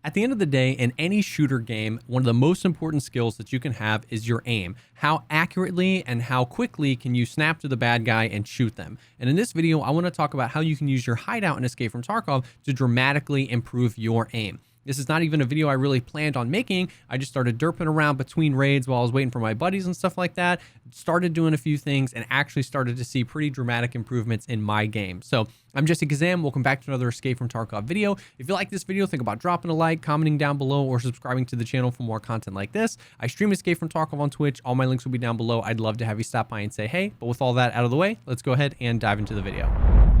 At the end of the day, in any shooter game, one of the most important skills that you can have is your aim. How accurately and how quickly can you snap to the bad guy and shoot them? And in this video, I want to talk about how you can use your hideout in Escape from Tarkov to dramatically improve your aim. This is not even a video I really planned on making. I just started derping around between raids while I was waiting for my buddies and stuff like that. Started doing a few things and actually started to see pretty dramatic improvements in my game. So I'm Jessekazam. Welcome back to another Escape from Tarkov video. If you like this video, think about dropping a like, commenting down below, or subscribing to the channel for more content like this. I stream Escape from Tarkov on Twitch. All my links will be down below. I'd love to have you stop by and say hey. But with all that out of the way, let's go ahead and dive into the video.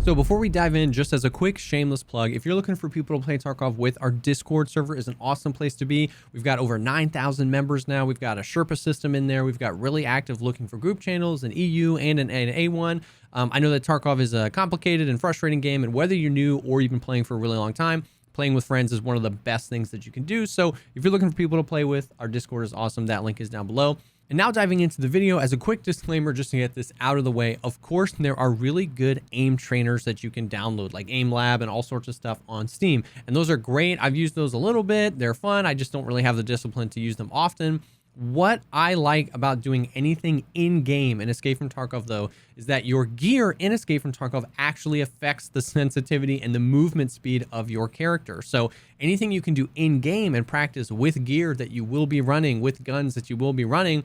So before we dive in, just as a quick shameless plug, if you're looking for people to play Tarkov with, our Discord server is an awesome place to be. We've got over 9,000 members now. We've got a Sherpa system in there. We've got really active looking for group channels, an EU and an A1. I know that Tarkov is a complicated and frustrating game, and whether you're new or you've been playing for a really long time, playing with friends is one of the best things that you can do. So if you're looking for people to play with, our Discord is awesome. That link is down below. And now diving into the video, as a quick disclaimer, just to get this out of the way, of course, there are really good aim trainers that you can download, like Aim Lab and all sorts of stuff on Steam. And those are great. I've used those a little bit. They're fun. I just don't really have the discipline to use them often. What I like about doing anything in-game in Escape from Tarkov, though, is that your gear in Escape from Tarkov actually affects the sensitivity and the movement speed of your character. So anything you can do in-game and practice with gear that you will be running, with guns that you will be running,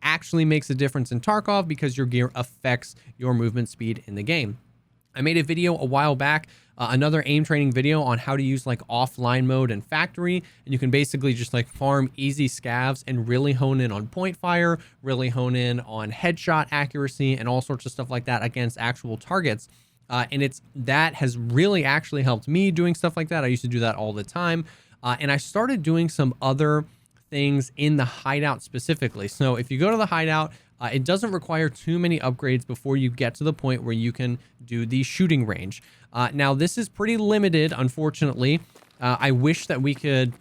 actually makes a difference in Tarkov because your gear affects your movement speed in the game. I made a video a while back, another aim training video on how to use like offline mode and factory, and you can basically just like farm easy scavs and really hone in on point fire, really hone in on headshot accuracy and all sorts of stuff like that against actual targets. And that has really actually helped me doing stuff like that. I used to do that all the time. And I started doing some other things in the hideout specifically. So if you go to the hideout, it doesn't require too many upgrades before you get to the point where you can do the shooting range. Now this is pretty limited, unfortunately. I wish that we could,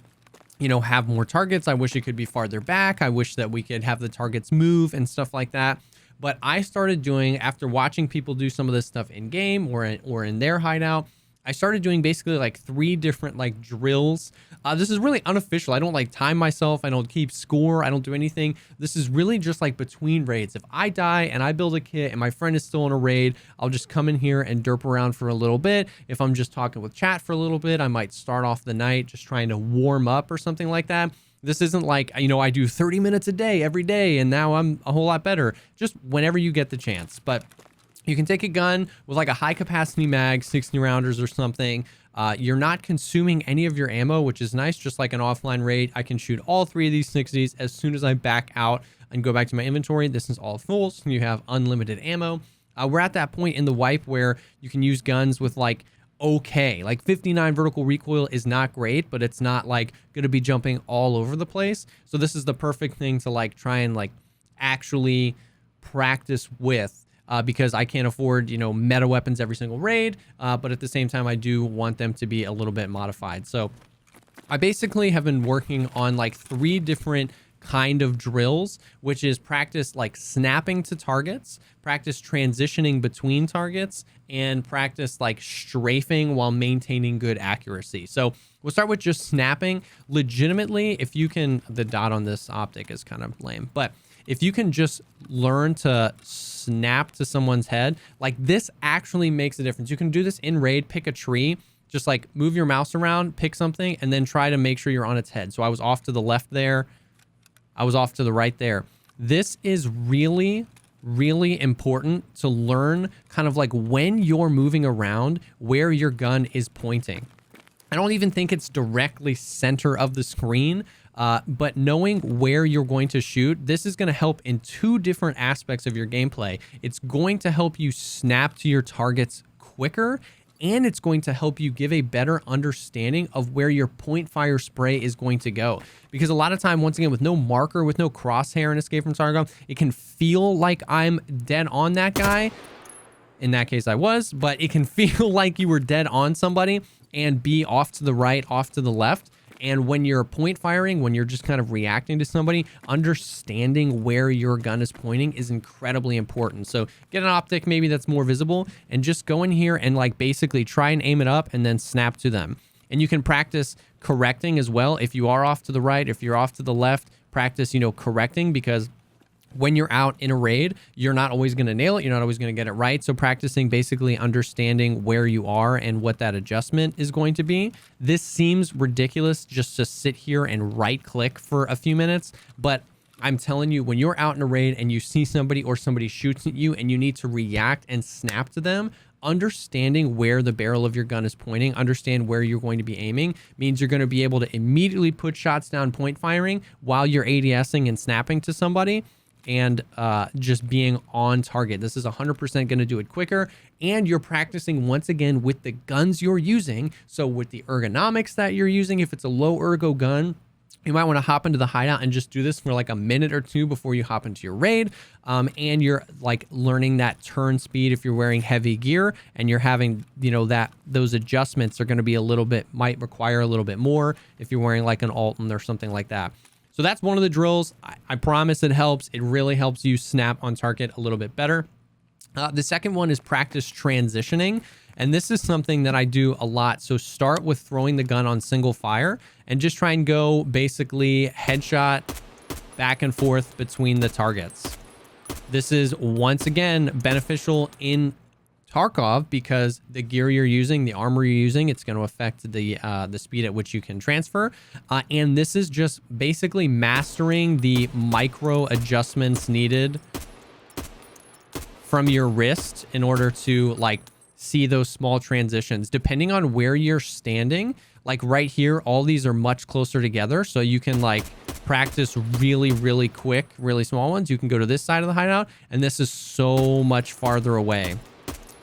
have more targets. I wish it could be farther back. I wish that we could have the targets move and stuff like that. But I started doing, after watching people do some of this stuff in game or in their hideout, I started doing basically like 3 different like drills. This is really unofficial. I don't like time myself. I don't keep score. I don't do anything. This is really just like between raids. If I die and I build a kit and my friend is still in a raid, I'll just come in here and derp around for a little bit. If I'm just talking with chat for a little bit, I might start off the night just trying to warm up or something like that. This isn't like, I do 30 minutes a day every day and now I'm a whole lot better. Just whenever you get the chance. But you can take a gun with like a high capacity mag, 60 rounders or something. You're not consuming any of your ammo, which is nice. Just like an offline raid, I can shoot all 3 of these 60s as soon as I back out and go back to my inventory. This is all full, so you have unlimited ammo. We're at that point in the wipe where you can use guns with like 59 vertical recoil is not great, but it's not like going to be jumping all over the place. So this is the perfect thing to like try and like actually practice with. Because I can't afford, meta weapons every single raid, but at the same time, I do want them to be a little bit modified. So I basically have been working on like 3 different kind of drills, which is practice like snapping to targets, practice transitioning between targets, and practice like strafing while maintaining good accuracy. So we'll start with just snapping. Legitimately, if you can, the dot on this optic is kind of lame, but if you can just learn to snap to someone's head, like this actually makes a difference. You can do this in raid, pick a tree, just like move your mouse around, pick something, and then try to make sure you're on its head. So I was off to the left there. I was off to the right there. This is really, really important to learn kind of like when you're moving around where your gun is pointing. I don't even think it's directly center of the screen, but knowing where you're going to shoot, this is going to help in 2 different aspects of your gameplay. It's going to help you snap to your targets quicker, and it's going to help you give a better understanding of where your point fire spray is going to go. Because a lot of time, once again, with no marker, with no crosshair in Escape from Tarkov, it can feel like I'm dead on that guy. In that case, I was, but it can feel like you were dead on somebody and be off to the right, off to the left. And when you're point firing, when you're just kind of reacting to somebody, understanding where your gun is pointing is incredibly important. So get an optic maybe that's more visible and just go in here and like basically try and aim it up and then snap to them. And you can practice correcting as well. If you are off to the right, if you're off to the left, practice, correcting, because when you're out in a raid, you're not always going to nail it. You're not always going to get it right. So practicing basically understanding where you are and what that adjustment is going to be. This seems ridiculous just to sit here and right click for a few minutes, but I'm telling you, when you're out in a raid and you see somebody or somebody shoots at you and you need to react and snap to them, understanding where the barrel of your gun is pointing, understand where you're going to be aiming, means you're going to be able to immediately put shots down point firing while you're ADSing and snapping to somebody, and just being on target. This is 100% going to do it quicker, and you're practicing once again with the guns you're using. So with the ergonomics that you're using, if it's a low ergo gun, you might want to hop into the hideout and just do this for like a minute or two before you hop into your raid. And you're like learning that turn speed if you're wearing heavy gear, and you're having, that those adjustments are going to be might require a little bit more if you're wearing like an Alton or something like that. So that's one of the drills. I promise it helps. It really helps you snap on target a little bit better. The second one is practice transitioning. And this is something that I do a lot. So start with throwing the gun on single fire and just try and go basically headshot back and forth between the targets. This is once again beneficial in Tarkov because the gear you're using, the armor you're using, it's going to affect the speed at which you can transfer. And this is just basically mastering the micro adjustments needed from your wrist in order to like see those small transitions. Depending on where you're standing, like right here, all these are much closer together. So you can like practice really, really quick, really small ones. You can go to this side of the hideout, and this is so much farther away.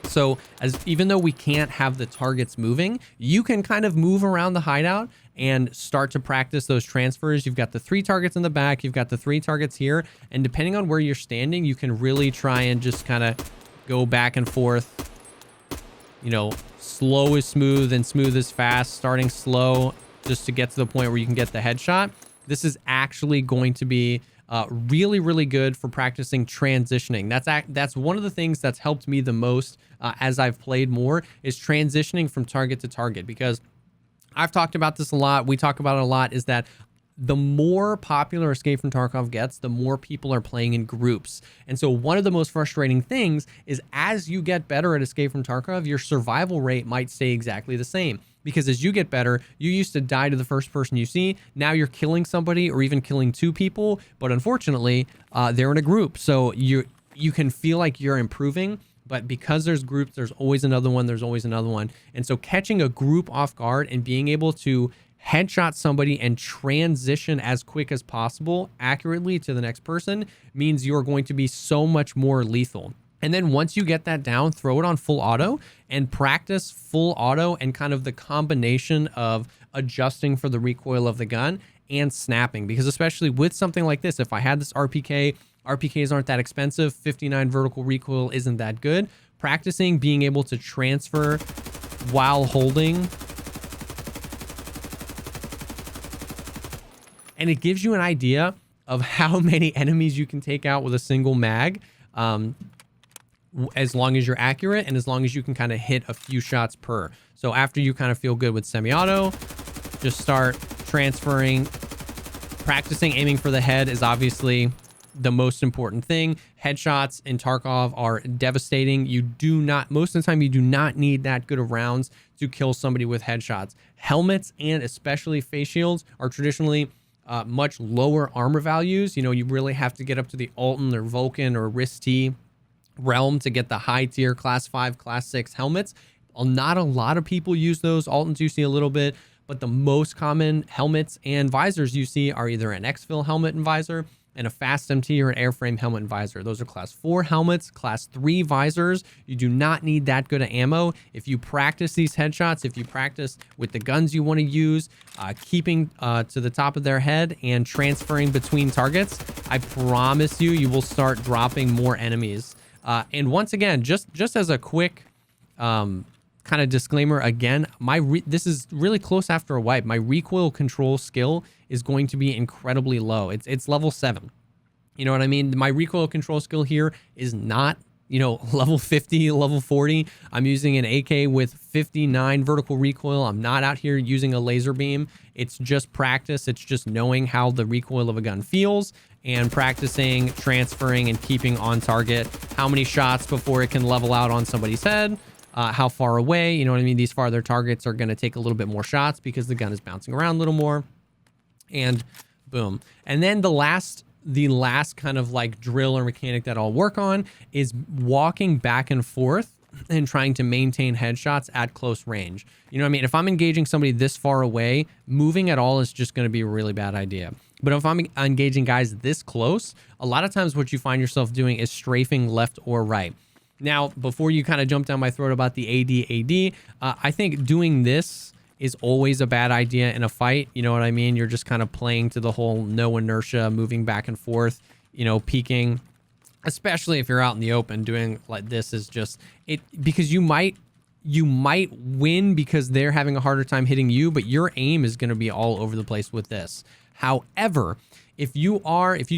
So even though we can't have the targets moving, you can kind of move around the hideout and start to practice those transfers. You've got the 3 targets in the back, you've got the 3 targets here, and depending on where you're standing, you can really try and just kind of go back and forth. Slow is smooth and smooth is fast, starting slow just to get to the point where you can get the headshot. This is actually going to be really, really good for practicing transitioning. That's one of the things that's helped me the most as I've played more, is transitioning from target to target, because I've talked about this a lot. We talk about it a lot, is that the more popular Escape from Tarkov gets, the more people are playing in groups. And so one of the most frustrating things is as you get better at Escape from Tarkov, your survival rate might stay exactly the same. Because as you get better, you used to die to the first person you see. Now you're killing somebody or even killing 2 people. But unfortunately, they're in a group. So you can feel like you're improving. But because there's groups, there's always another one. There's always another one. And so catching a group off guard and being able to headshot somebody and transition as quick as possible accurately to the next person means you're going to be so much more lethal. And then once you get that down, throw it on full auto and practice full auto and kind of the combination of adjusting for the recoil of the gun and snapping. Because especially with something like this, if I had this RPK, RPKs aren't that expensive, 59 vertical recoil isn't that good. Practicing being able to transfer while holding, and it gives you an idea of how many enemies you can take out with a single mag, as long as you're accurate and as long as you can kind of hit a few shots per. So after you kind of feel good with semi-auto, just start transferring. Practicing aiming for the head is obviously the most important thing. Headshots in Tarkov are devastating. Most of the time, you do not need that good of rounds to kill somebody with headshots. Helmets and especially face shields are traditionally much lower armor values. You really have to get up to the Alton or Vulcan or Rist-T realm to get the high tier class 5, class 6 helmets. Not a lot of people use those. Altons you see a little bit, but the most common helmets and visors you see are either an exfil helmet and visor and a fast MT or an airframe helmet and visor. Those are class 4 helmets, class 3 visors. You do not need that good of ammo. If you practice these headshots, if you practice with the guns you want to use, keeping to the top of their head and transferring between targets, I promise you will start dropping more enemies. And once again, just as a quick kind of disclaimer, again, this is really close after a wipe. My recoil control skill is going to be incredibly low. It's level 7. You know what I mean? My recoil control skill here is not you know, level 50, level 40. I'm using an AK with 59 vertical recoil. I'm not out here using a laser beam. It's just practice. It's just knowing how the recoil of a gun feels and practicing, transferring, and keeping on target. How many shots before it can level out on somebody's head? How far away? You know what I mean? These farther targets are going to take a little bit more shots because the gun is bouncing around a little more. And boom. And then the last kind of like drill or mechanic that I'll work on is walking back and forth and trying to maintain headshots at close range. You know what I mean? If I'm engaging somebody this far away, moving at all is just going to be a really bad idea. But if I'm engaging guys this close, a lot of times what you find yourself doing is strafing left or right. Now, before you kind of jump down my throat about the AD, I think doing this is always a bad idea in a fight. You know what I mean? You're just kind of playing to the whole no inertia, moving back and forth, you know, peeking, especially if you're out in the open. Doing like this is just it, because you might win because they're having a harder time hitting you, but your aim is going to be all over the place with this. However, if you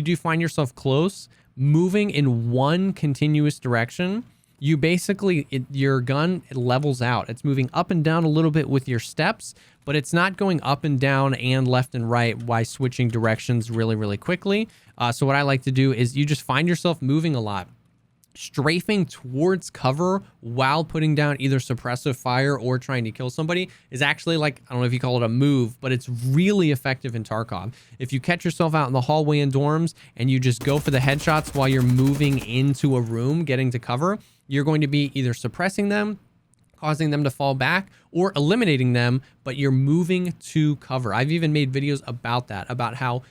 do find yourself close, moving in one continuous direction, you basically, your gun, it levels out. It's moving up and down a little bit with your steps, but it's not going up and down and left and right while switching directions really, really quickly. So what I like to do is you just find yourself moving a lot. Strafing towards cover while putting down either suppressive fire or trying to kill somebody is actually, like, I don't know if you call it a move, but it's really effective in Tarkov. If you catch yourself out in the hallway in dorms and you just go for the headshots while you're moving into a room, getting to cover, you're going to be either suppressing them, causing them to fall back, or eliminating them, but you're moving to cover. I've even made videos about that, about how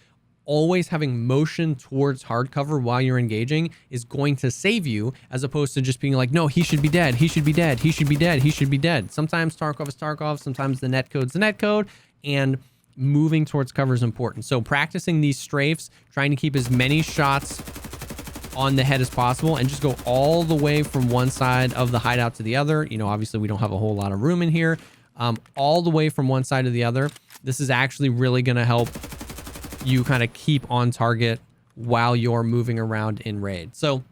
always having motion towards hard cover while you're engaging is going to save you, as opposed to just being like, no, he should be dead, he should be dead, he should be dead, he should be dead. Sometimes Tarkov is Tarkov, sometimes the netcode's the netcode, and moving towards cover is important. So practicing these strafes, trying to keep as many shots on the head as possible, and just go all the way from one side of the hideout to the other. You know, obviously we don't have a whole lot of room in here. All the way from one side to the other. This is actually really going to help you kind of keep on target while you're moving around in raid. So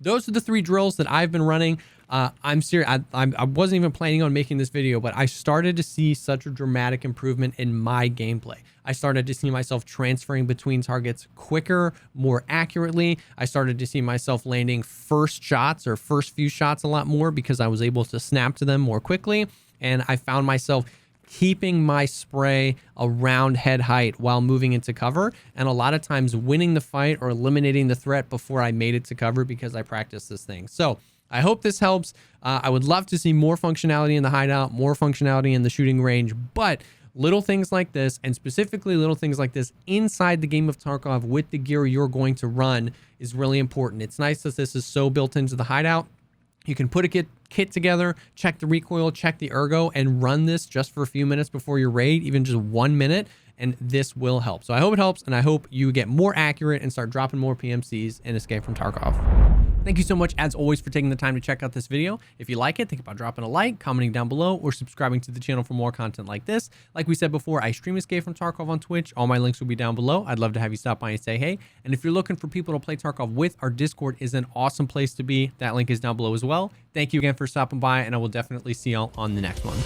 those are the 3 drills that I've been running. I'm serious. I wasn't even planning on making this video, but I started to see such a dramatic improvement in my gameplay. I started to see myself transferring between targets quicker, more accurately. I started to see myself landing first shots or first few shots a lot more because I was able to snap to them more quickly. And I found myself keeping my spray around head height while moving into cover, and a lot of times winning the fight or eliminating the threat before I made it to cover because I practiced this thing. So I hope this helps. I would love to see more functionality in the hideout, more functionality in the shooting range, but little things like this, and specifically little things like this inside the game of Tarkov with the gear you're going to run, is really important. It's nice that this is so built into the hideout. You can put a kit together, check the recoil, check the ergo, and run this just for a few minutes before your raid, even just 1 minute, and this will help. So I hope it helps, and I hope you get more accurate and start dropping more PMCs in Escape from Tarkov. Thank you so much, as always, for taking the time to check out this video. If you like it, think about dropping a like, commenting down below, or subscribing to the channel for more content like this. Like we said before, I stream Escape from Tarkov on Twitch. All my links will be down below. I'd love to have you stop by and say hey. And if you're looking for people to play Tarkov with, our Discord is an awesome place to be. That link is down below as well. Thank you again for stopping by, and I will definitely see y'all on the next one.